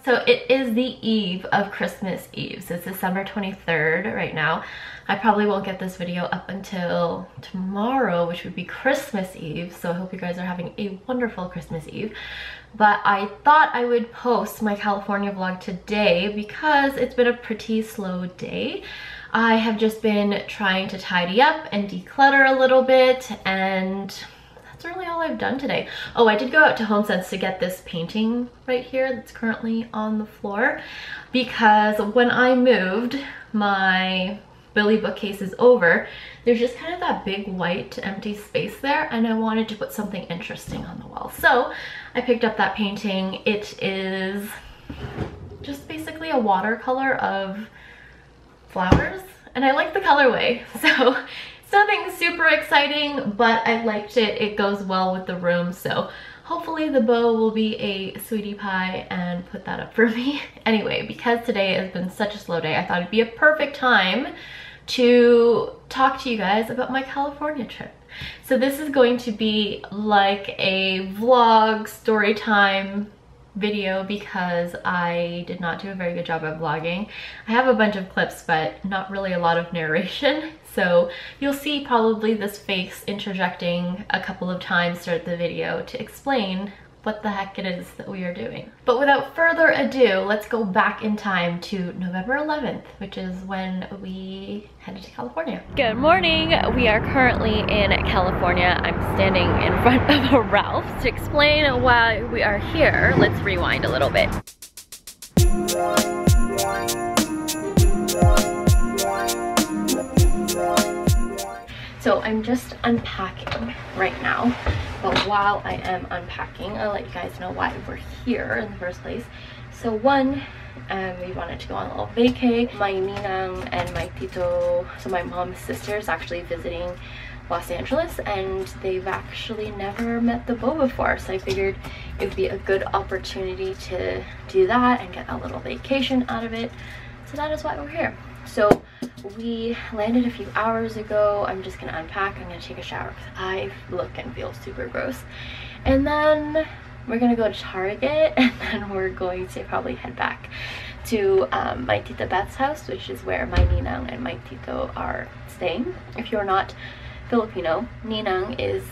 So it is the eve of Christmas Eve. So it's December 23rd right now. I probably won't get this video up until tomorrow, which would be Christmas Eve. So I hope you guys are having a wonderful Christmas Eve. But I thought I would post my California vlog today because it's been a pretty slow day. I have just been trying to tidy up and declutter a little bit, and that's really all I've done today. Oh, I did go out to HomeSense to get this painting right here that's currently on the floor, because when I moved my Billy bookcases over, there's just kind of that big white empty space there, and I wanted to put something interesting on the wall. So I picked up that painting. It is just basically a watercolor of flowers, and I like the colorway. So it's nothing super exciting, but I liked it. It goes well with the room, so hopefully the bow will be a sweetie pie and put that up for me. Anyway, because today has been such a slow day, I thought it'd be a perfect time to talk to you guys about my California trip. So this is going to be like a vlog story time video because I did not do a very good job at vlogging. I have a bunch of clips, but not really a lot of narration. So you'll see probably this face interjecting a couple of times throughout the video to explain what the heck it is that we are doing. But without further ado, let's go back in time to November 11th, which is when we headed to California. Good morning. We are currently in California. I'm standing in front of a Ralph's. To explain why we are here, let's rewind a little bit. So I'm just unpacking right now, but while I am unpacking, I'll let you guys know why we're here in the first place. So one, we wanted to go on a little vacay. My ninang and my tito, so my mom's sister, is actually visiting Los Angeles, and they've actually never met the beau before, so I figured it would be a good opportunity to do that and get a little vacation out of it. So that is why we're here. So we landed a few hours ago. I'm just gonna unpack. I'm gonna take a shower because I look and feel super gross. And then we're gonna go to Target, and then we're going to probably head back to my Tita Beth's house, which is where my ninang and my tito are staying. If you're not Filipino, ninang is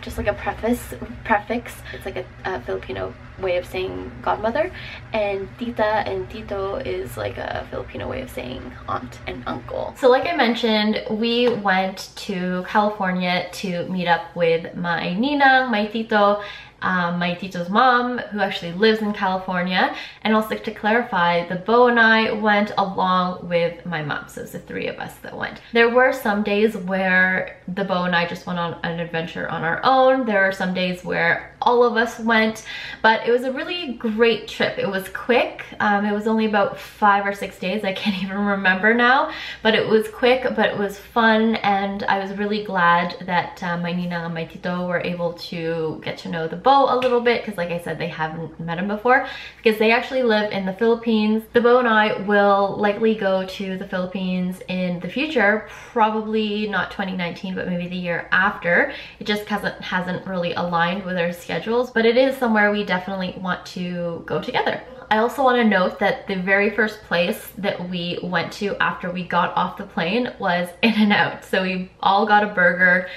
just like a prefix. It's like a Filipino way of saying godmother, and tita and tito is like a Filipino way of saying aunt and uncle. So like I mentioned, we went to California to meet up with my ninang, my tito, my tito's mom, who actually lives in California. And also to clarify, the beau and I went along with my mom, so it's the three of us that went. There were some days where the beau and I just went on an adventure on our own. There are some days where all of us went, but it was a really great trip. It was quick. It was only about 5 or 6 days. I can't even remember now, but it was quick, but it was fun, and I was really glad that my Nina and my Tito were able to get to know the beau a little bit, because like I said, they haven't met him before, because they actually live in the Philippines. The beau and I will likely go to the Philippines in the future, probably not 2019, but maybe the year after. It just hasn't really aligned with our schedules, but it is somewhere we definitely want to go together. I also want to note that the very first place that we went to after we got off the plane was In-N-Out. So we all got a burger.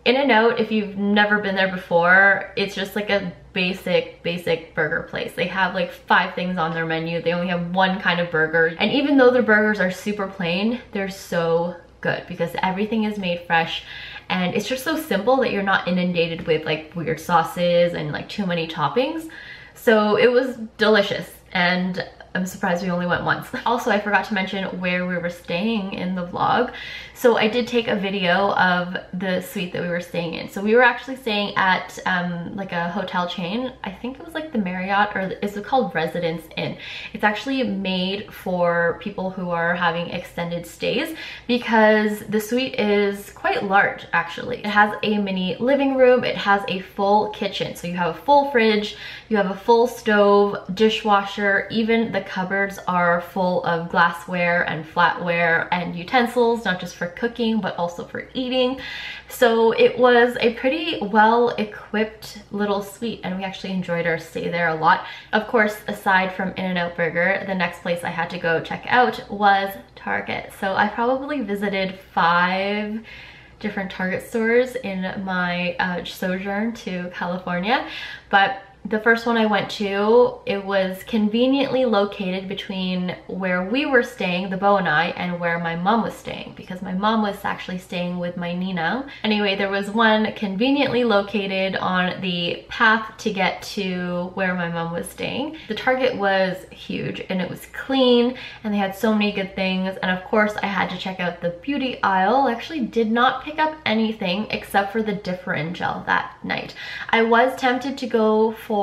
In-N-Out, if you've never been there before, it's just like a basic burger place. They have like 5 things on their menu. They only have one kind of burger. And even though their burgers are super plain, they're so good because everything is made fresh. And it's just so simple that you're not inundated with like weird sauces and like too many toppings. So it was delicious, and I'm surprised we only went once. Also, I forgot to mention where we were staying in the vlog. So I did take a video of the suite that we were staying in. So we were actually staying at like a hotel chain. I think it was like the Marriott, or is it called Residence Inn? It's actually made for people who are having extended stays because the suite is quite large actually. It has a mini living room, it has a full kitchen. So you have a full fridge, you have a full stove, dishwasher, even the cupboards are full of glassware and flatware and utensils, not just for cooking, but also for eating. So it was a pretty well-equipped little suite, and we actually enjoyed our stay there a lot. Of course, aside from In-N-Out Burger, the next place I had to go check out was Target. So I probably visited 5 different Target stores in my sojourn to California, but the first one I went to, it was conveniently located between where we were staying, the Beau and I, and where my mom was staying, because my mom was actually staying with my Nina. Anyway, there was one conveniently located on the path to get to where my mom was staying. The Target was huge and it was clean and they had so many good things. And of course I had to check out the beauty aisle. I actually did not pick up anything except for the differential that night. I was tempted to go for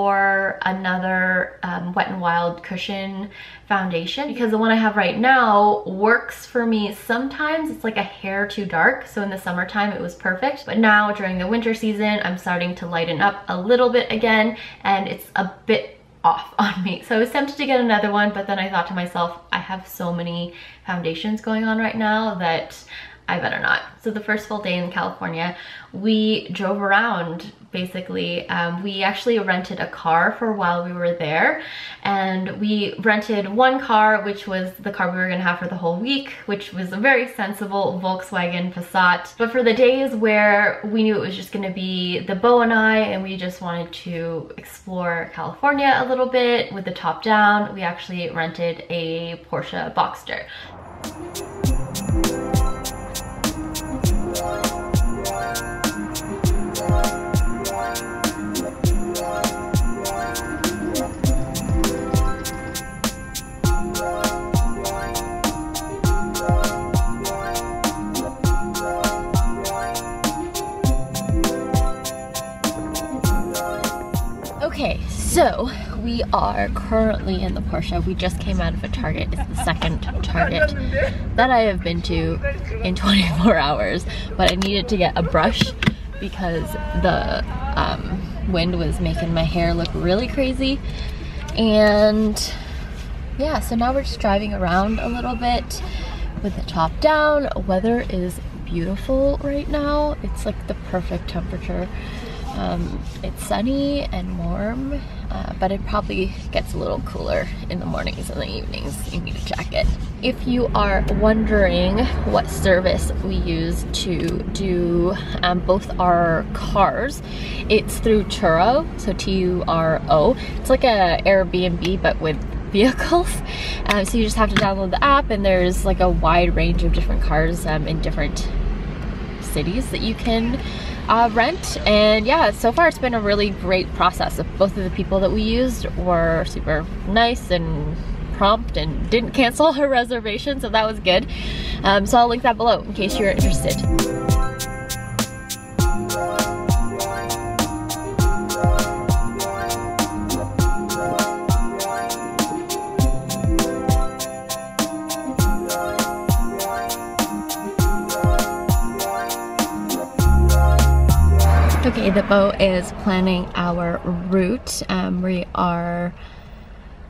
another Wet n Wild cushion foundation, because the one I have right now works for me sometimes. It's like a hair too dark, so in the summertime it was perfect, but now during the winter season I'm starting to lighten up a little bit again and it's a bit off on me. So I was tempted to get another one, but then I thought to myself, I have so many foundations going on right now that I better not. So the first full day in California, we drove around basically. We actually rented a car for while we were there, and we rented one car, which was the car we were gonna have for the whole week, which was a very sensible Volkswagen Passat. But for the days where we knew it was just gonna be the Beau and I, and we just wanted to explore California a little bit with the top down, we actually rented a Porsche Boxster. Okay, so we are currently in the Porsche. We just came out of a Target. It's the second Target that I have been to in 24 hours, but I needed to get a brush because the wind was making my hair look really crazy. And yeah, so now we're just driving around a little bit with the top down. Weather is beautiful right now. It's like the perfect temperature. It's sunny and warm, but it probably gets a little cooler in the mornings and the evenings. You need a jacket. If you are wondering what service we use to do both our cars, it's through Turo, so T-U-R-O. It's like a Airbnb but with vehicles. So you just have to download the app, and there's like a wide range of different cars in different cities that you can rent. And yeah, so far it's been a really great process. Both of the people that we used were super nice and prompt and didn't cancel her reservation, so that was good. So I'll link that below in case you're interested. Okay, the Beau is planning our route. We are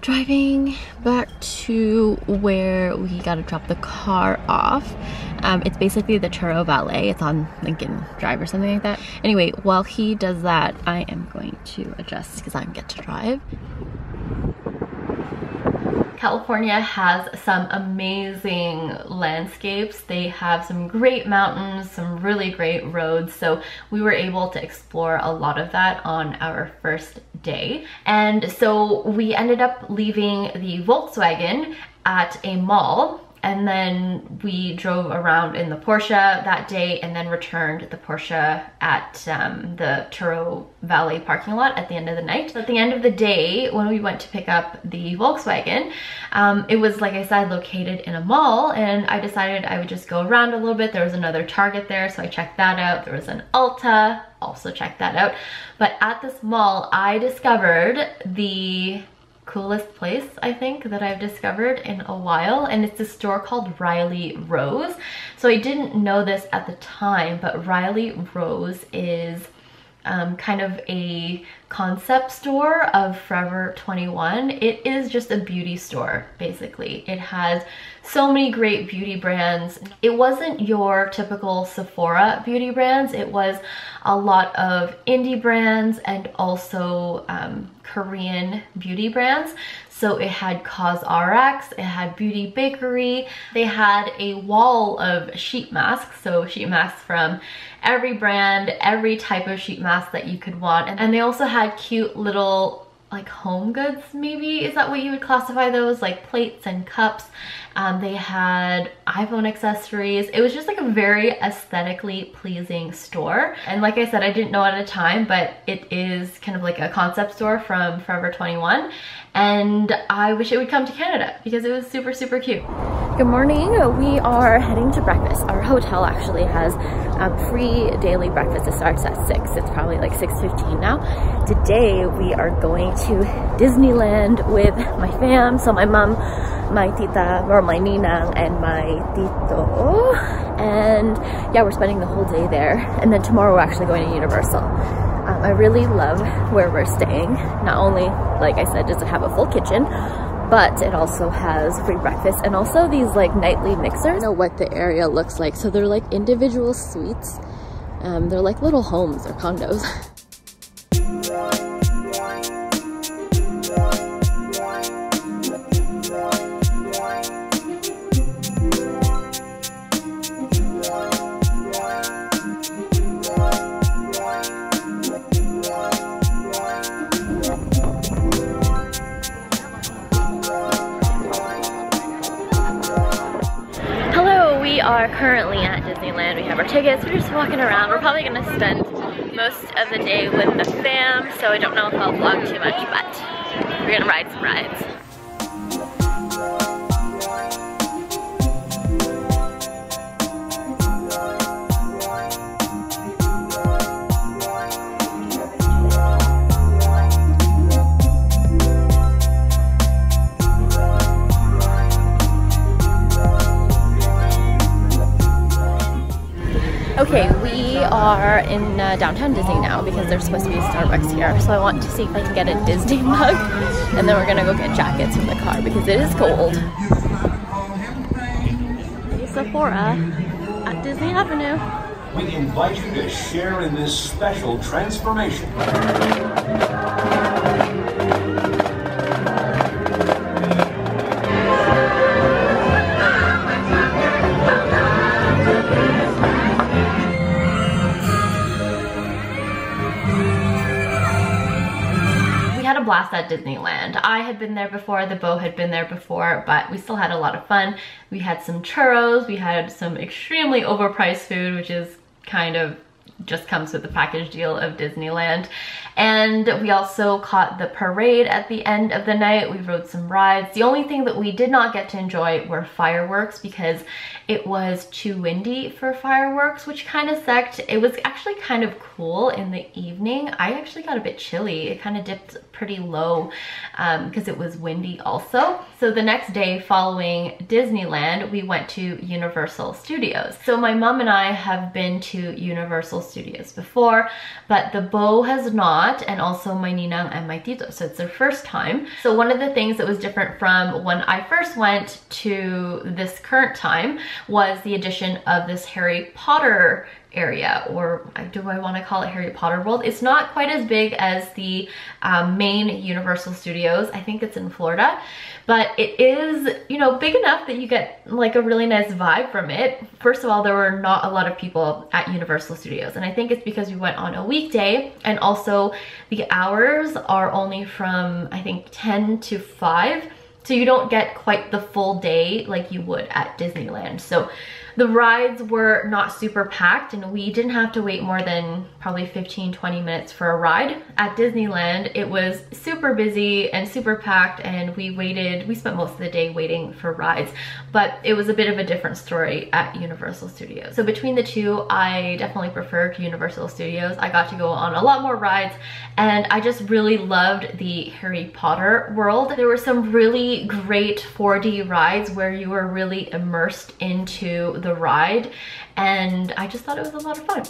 driving back to where we gotta drop the car off. It's basically the Turo Valet. It's on Lincoln Drive or something like that. Anyway, while he does that, I am going to adjust because I get to drive. California has some amazing landscapes. They have some great mountains, some really great roads. So we were able to explore a lot of that on our first day. And so we ended up leaving the Volkswagen at a mall, and then we drove around in the Porsche that day, and then returned the Porsche at the Turo Valet parking lot at the end of the night. At the end of the day, when we went to pick up the Volkswagen, it was, like I said, located in a mall, and I decided I would just go around a little bit. There was another Target there, so I checked that out. There was an Ulta, also checked that out. But at this mall, I discovered the coolest place I think that I've discovered in a while, and it's a store called Riley Rose. So I didn't know this at the time, but Riley Rose is kind of a concept store of Forever 21. It is just a beauty store, basically. It has so many great beauty brands. It wasn't your typical Sephora beauty brands. It was a lot of indie brands and also Korean beauty brands. So it had COSRX, it had Beauty Bakery, they had a wall of sheet masks, so sheet masks from every brand, every type of sheet mask that you could want. And they also had cute little like home goods, maybe, is that what you would classify those? Like plates and cups. They had iPhone accessories. It was just like a very aesthetically pleasing store. And like I said, I didn't know at the time, but it is kind of like a concept store from Forever 21. And I wish it would come to Canada because it was super, super cute. Good morning. We are heading to breakfast. Our hotel actually has free daily breakfast. It starts at 6. It's probably like 6:15 now. Today we are going to Disneyland with my fam. So my mom, my tita, or my ninang, and my tito. And yeah, we're spending the whole day there. And then tomorrow we're actually going to Universal. I really love where we're staying. Not only, like I said, does it have a full kitchen, but it also has free breakfast and also these like nightly mixers. I don't know what the area looks like. So they're like individual suites. They're like little homes or condos. We are currently at Disneyland. We have our tickets. We're just walking around. We're probably going to spend most of the day with the fam, so I don't know if I'll vlog too much, but we're going to ride some rides. Okay, we are in downtown Disney now because there's supposed to be a Starbucks here. So I want to see if I can get a Disney mug, and then we're gonna go get jackets from the car because it is cold. Sephora at Disney Avenue. We invite you to share in this special transformation. Blast at Disneyland. I had been there before, the beau had been there before, but we still had a lot of fun. We had some churros, we had some extremely overpriced food, which is kind of just comes with the package deal of Disneyland. And we also caught the parade at the end of the night. We rode some rides. The only thing that we did not get to enjoy were fireworks because it was too windy for fireworks, which kind of sucked. It was actually kind of cool in the evening. I actually got a bit chilly. It kind of dipped pretty low because it was windy also. So the next day following Disneyland, we went to Universal Studios. So my mom and I have been to Universal Studios before, but the beau has not, and also my ninang and my tito, so it's their first time. So one of the things that was different from when I first went to this current time was the addition of this Harry Potter area, or do I want to call it Harry Potter World? It's not quite as big as the main Universal Studios. I think it's in Florida, but it is, you know, big enough that you get like a really nice vibe from it. First of all, there were not a lot of people at Universal Studios, and I think it's because we went on a weekday, and also the hours are only from, I think, 10 to 5. So you don't get quite the full day like you would at Disneyland. So the rides were not super packed, and we didn't have to wait more than probably 15-20 minutes for a ride. At Disneyland, it was super busy and super packed, and we spent most of the day waiting for rides, but it was a bit of a different story at Universal Studios. So between the two, I definitely preferred Universal Studios. I got to go on a lot more rides, and I just really loved the Harry Potter world. There were some really great 4D rides where you were really immersed into the ride, and I just thought it was a lot of fun.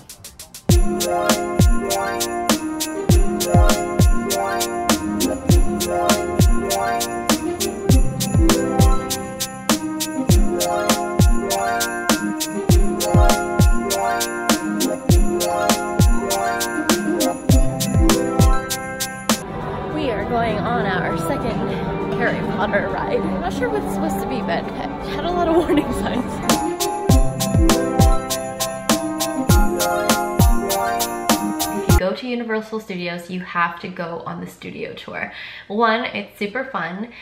outside. I'm not sure what it's supposed to be, but it had a lot of warning signs. Go to Universal Studios, you have to go on the studio tour. One, it's super fun.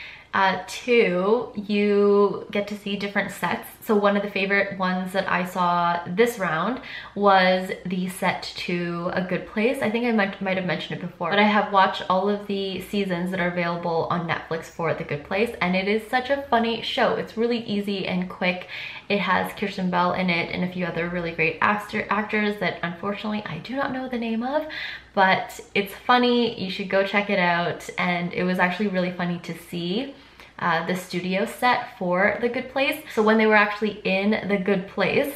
Two, you get to see different sets. So one of the favorite ones that I saw this round was the set to A Good Place. I think I might have mentioned it before, but I have watched all of the seasons that are available on Netflix for The Good Place, and it is such a funny show. It's really easy and quick. It has Kirsten Bell in it and a few other really great actors that unfortunately I do not know the name of, but it's funny. You should go check it out. And it was actually really funny to see the studio set for The Good Place. So when they were actually in The Good Place,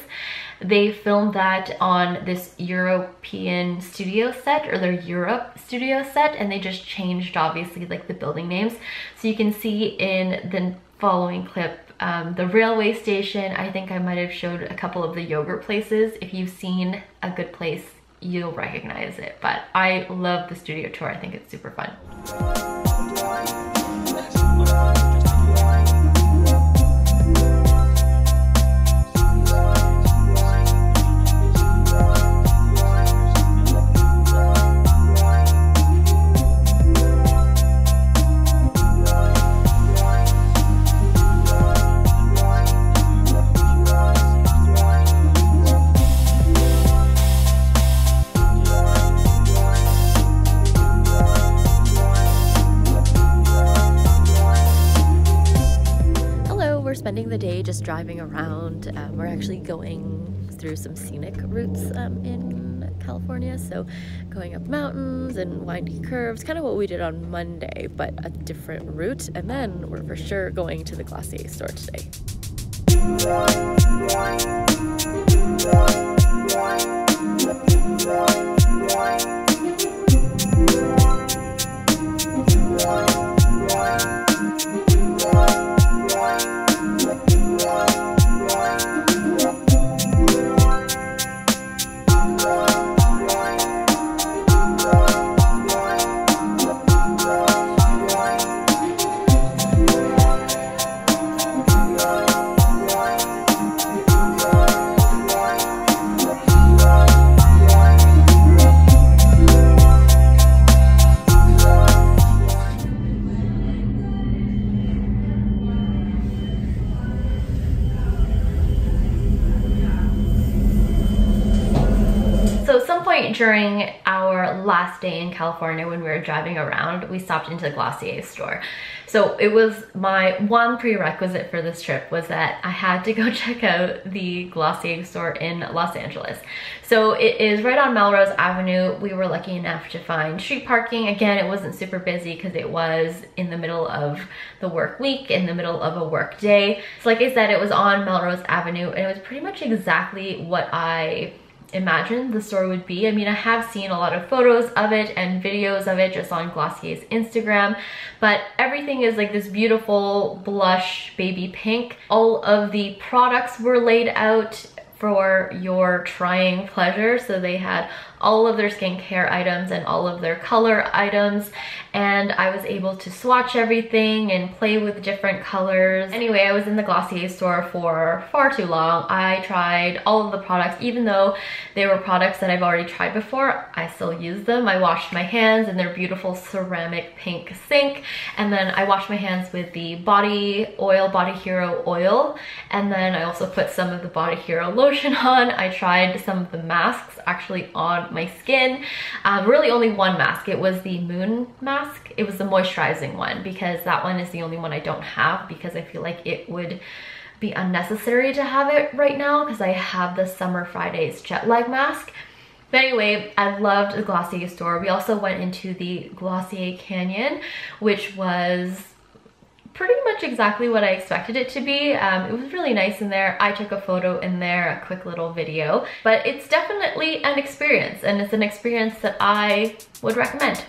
they filmed that on this European studio set, or their Europe studio set, and they just changed obviously like the building names. So you can see in the following clip the railway station. I think I might have showed a couple of the yogurt places. If you've seen A Good Place, you'll recognize it. But I love the studio tour. I think it's super fun. Spending the day just driving around. We're actually going through some scenic routes in California, so going up mountains and windy curves, kind of what we did on Monday, but a different route. And then we're for sure going to the Glossier store today. During our last day in California, when we were driving around, we stopped into the Glossier store. So it was my one prerequisite for this trip was that I had to go check out the Glossier store in Los Angeles. So it is right on Melrose Avenue. We were lucky enough to find street parking. Again, it wasn't super busy because it was in the middle of the work week, in the middle of a work day. So like I said, it was on Melrose Avenue, and it was pretty much exactly what I imagined the store would be. I mean, I have seen a lot of photos of it and videos of it just on Glossier's Instagram, but everything is like this beautiful blush baby pink. All of the products were laid out for your trying pleasure. So they had all of their skincare items and all of their color items, and I was able to swatch everything and play with different colors. Anyway, I was in the Glossier store for far too long. I tried all of the products. Even though they were products that I've already tried before, I still used them. I washed my hands in their beautiful ceramic pink sink, and then I washed my hands with the Body Hero oil, and then I also put some of the Body Hero lotion on. I tried some of the masks actually on my skin. Really only one mask. It was the Moon mask. It was the moisturizing one, because that one is the only one I don't have, because I feel like it would be unnecessary to have it right now because I have the Summer Fridays jet lag mask. But anyway, I loved the Glossier store. We also went into the Glossier Canyon, which was pretty much exactly what I expected it to be. It was really nice in there. I took a photo in there, a quick little video, but it's definitely an experience, and it's an experience that I would recommend.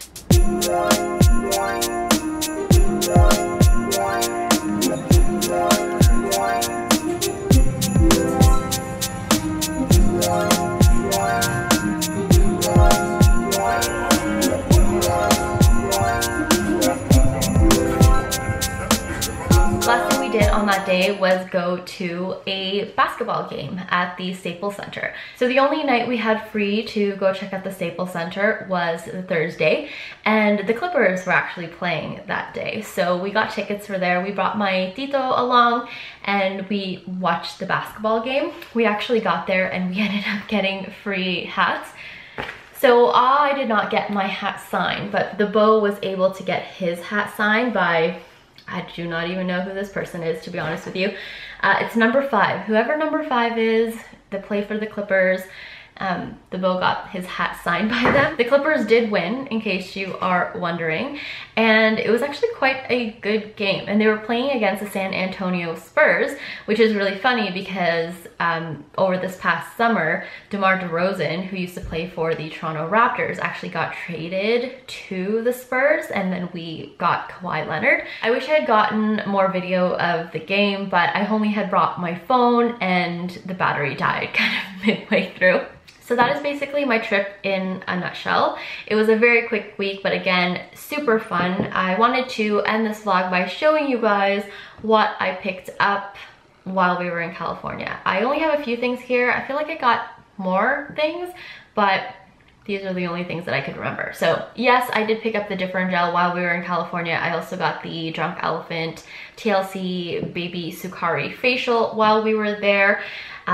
day was go to a basketball game at the Staples Center. So the only night we had free to go check out the Staples Center was the Thursday, and the Clippers were actually playing that day. So we got tickets for there. We brought my tito along and we watched the basketball game. We actually got there and we ended up getting free hats. So I did not get my hat signed, but the beau was able to get his hat signed by, I do not even know who this person is, to be honest with you. It's number 5. Whoever number 5 is that play for the Clippers, the beau got his hat signed by them. The Clippers did win, in case you are wondering, and it was actually quite a good game. And they were playing against the San Antonio Spurs, which is really funny because over this past summer, DeMar DeRozan, who used to play for the Toronto Raptors, actually got traded to the Spurs, and then we got Kawhi Leonard. I wish I had gotten more video of the game, but I only had brought my phone and the battery died kind of midway through. So that is basically my trip in a nutshell. It was a very quick week, but again, super fun. I wanted to end this vlog by showing you guys what I picked up while we were in California. I only have a few things here. I feel like I got more things, but these are the only things that I could remember. So yes, I did pick up the Different Gel while we were in California. I also got the Drunk Elephant TLC Baby Sukari Facial while we were there.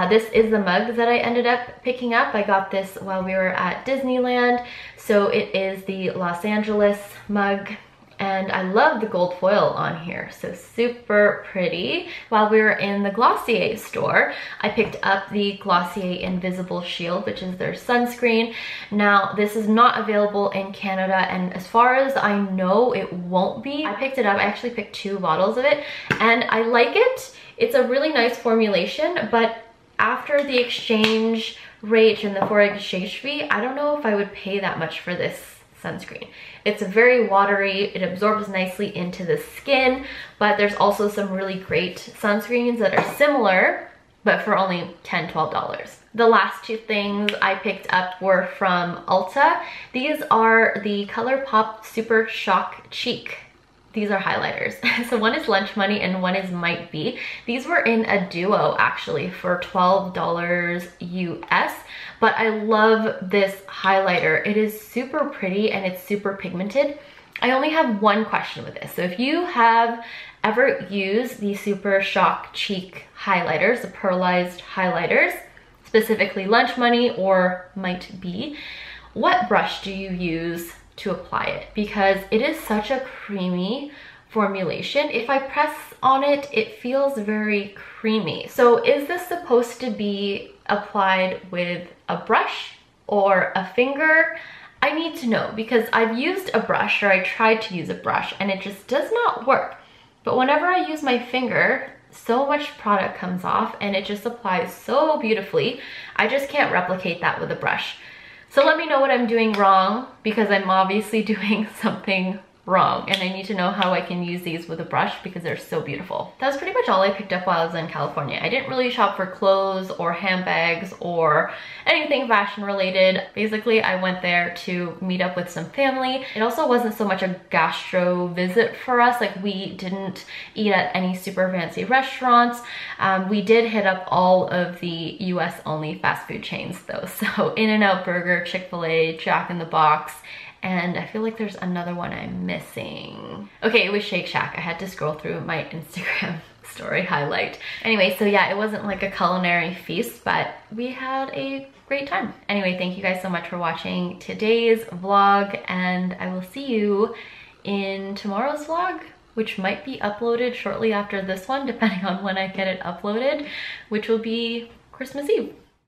This is the mug that I ended up picking up. I got this while we were at Disneyland. So it is the Los Angeles mug, and I love the gold foil on here, so super pretty. While we were in the Glossier store, I picked up the Glossier Invisible Shield, which is their sunscreen. Now, this is not available in Canada, and as far as I know, it won't be. I picked it up, I actually picked 2 bottles of it, and I like it. It's a really nice formulation, but after the exchange rate and the foreign exchange fee, I don't know if I would pay that much for this sunscreen. It's very watery, it absorbs nicely into the skin, but there's also some really great sunscreens that are similar, but for only $10, $12. The last 2 things I picked up were from Ulta. These are the ColourPop Super Shock Cheek. These are highlighters. So one is Lunch Money and one is Might Be. These were in a duo actually for $12 US, but I love this highlighter. It is super pretty and it's super pigmented. I only have one question with this. So if you have ever used the Super Shock Cheek highlighters, the pearlized highlighters, specifically Lunch Money or Might Be, what brush do you use to apply it? Because it is such a creamy formulation. If I press on it, it feels very creamy. So is this supposed to be applied with a brush or a finger? I need to know, because I've used a brush, or I tried to use a brush, and it just does not work. But whenever I use my finger, so much product comes off and it just applies so beautifully. I just can't replicate that with a brush. So let me know what I'm doing wrong, because I'm obviously doing something wrong, and I need to know how I can use these with a brush because they're so beautiful. That was pretty much all I picked up while I was in California. I didn't really shop for clothes or handbags or anything fashion related. Basically, I went there to meet up with some family. It also wasn't so much a gastro visit for us. Like, we didn't eat at any super fancy restaurants. We did hit up all of the US only fast food chains though. So In-N-Out Burger, Chick-fil-A, Jack in the Box, and I feel like there's another one I'm missing. Okay, it was Shake Shack. I had to scroll through my Instagram story highlight. Anyway, so yeah, it wasn't like a culinary feast, but we had a great time. Anyway, thank you guys so much for watching today's vlog, and I will see you in tomorrow's vlog, which might be uploaded shortly after this one, depending on when I get it uploaded, which will be Christmas Eve.